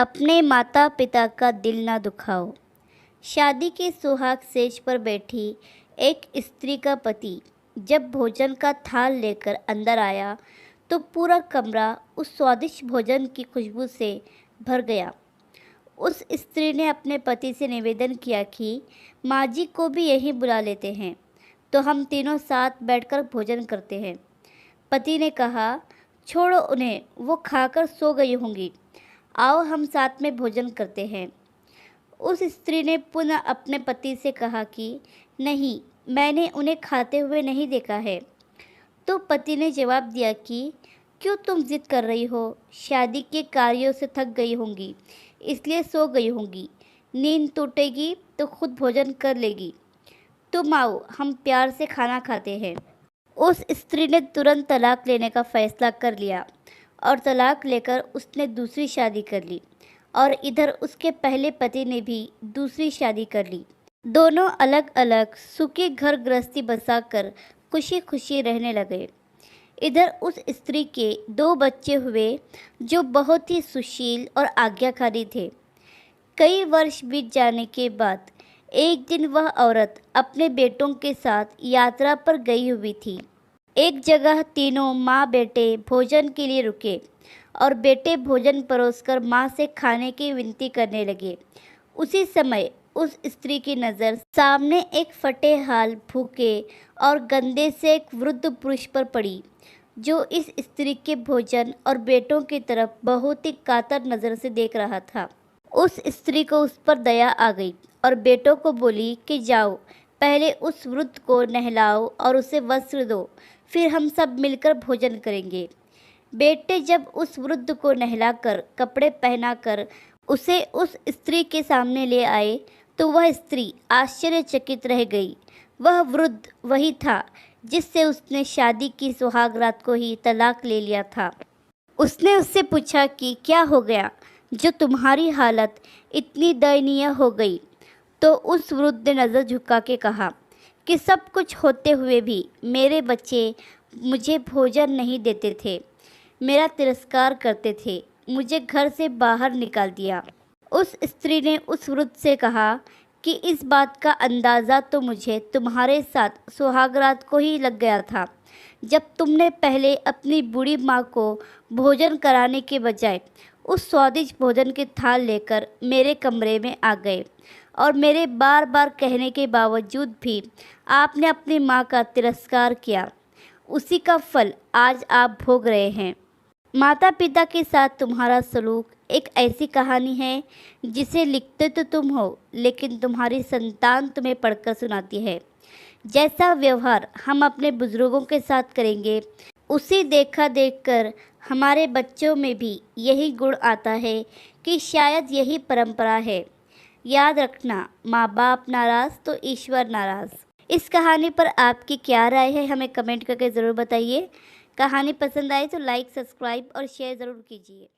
अपने माता पिता का दिल ना दुखाओ। शादी के सुहाग सेज पर बैठी एक स्त्री का पति जब भोजन का थाल लेकर अंदर आया तो पूरा कमरा उस स्वादिष्ट भोजन की खुशबू से भर गया। उस स्त्री ने अपने पति से निवेदन किया कि माँ जी को भी यहीं बुला लेते हैं तो हम तीनों साथ बैठकर भोजन करते हैं। पति ने कहा, छोड़ो उन्हें, वो खाकर सो गई होंगी, आओ हम साथ में भोजन करते हैं। उस स्त्री ने पुनः अपने पति से कहा कि नहीं, मैंने उन्हें खाते हुए नहीं देखा है। तो पति ने जवाब दिया कि क्यों तुम जिद कर रही हो, शादी के कार्यों से थक गई होंगी इसलिए सो गई होंगी, नींद टूटेगी तो खुद भोजन कर लेगी, तुम आओ हम प्यार से खाना खाते हैं। उस स्त्री ने तुरंत तलाक लेने का फैसला कर लिया और तलाक लेकर उसने दूसरी शादी कर ली और इधर उसके पहले पति ने भी दूसरी शादी कर ली। दोनों अलग अलग सुखी घर गृहस्थी बसाकर खुशी खुशी रहने लगे। इधर उस स्त्री के 2 बच्चे हुए जो बहुत ही सुशील और आज्ञाकारी थे। कई वर्ष बीत जाने के बाद एक दिन वह औरत अपने बेटों के साथ यात्रा पर गई हुई थी। एक जगह तीनों माँ बेटे भोजन के लिए रुके और बेटे भोजन परोसकर माँ से खाने की विनती करने लगे। उसी समय उस स्त्री की नज़र सामने एक फटे हाल, भूखे और गंदे से एक वृद्ध पुरुष पर पड़ी जो इस स्त्री के भोजन और बेटों की तरफ बहुत ही कातर नज़र से देख रहा था। उस स्त्री को उस पर दया आ गई और बेटों को बोली कि जाओ, पहले उस वृद्ध को नहलाओ और उसे वस्त्र दो, फिर हम सब मिलकर भोजन करेंगे। बेटे जब उस वृद्ध को नहलाकर कपड़े पहनाकर उसे उस स्त्री के सामने ले आए तो वह स्त्री आश्चर्यचकित रह गई। वह वृद्ध वही था जिससे उसने शादी की सुहाग रात को ही तलाक ले लिया था। उसने उससे पूछा कि क्या हो गया जो तुम्हारी हालत इतनी दयनीय हो गई। तो उस वृद्ध ने नज़र झुका के कहा कि सब कुछ होते हुए भी मेरे बच्चे मुझे भोजन नहीं देते थे, मेरा तिरस्कार करते थे, मुझे घर से बाहर निकाल दिया। उस स्त्री ने उस वृद्ध से कहा कि इस बात का अंदाज़ा तो मुझे तुम्हारे साथ सुहागरात को ही लग गया था, जब तुमने पहले अपनी बूढ़ी माँ को भोजन कराने के बजाय उस स्वादिष्ट भोजन के थाल लेकर मेरे कमरे में आ गए और मेरे बार बार कहने के बावजूद भी आपने अपनी माँ का तिरस्कार किया। उसी का फल आज आप भोग रहे हैं। माता पिता के साथ तुम्हारा सलूक एक ऐसी कहानी है जिसे लिखते तो तुम हो लेकिन तुम्हारी संतान तुम्हें पढ़कर सुनाती है। जैसा व्यवहार हम अपने बुजुर्गों के साथ करेंगे उसी देखा देखकर हमारे बच्चों में भी यही गुण आता है कि शायद यही परंपरा है। याद रखना, माँ बाप नाराज़ तो ईश्वर नाराज़। इस कहानी पर आपकी क्या राय है हमें कमेंट करके ज़रूर बताइए। कहानी पसंद आए तो लाइक, सब्सक्राइब और शेयर ज़रूर कीजिए।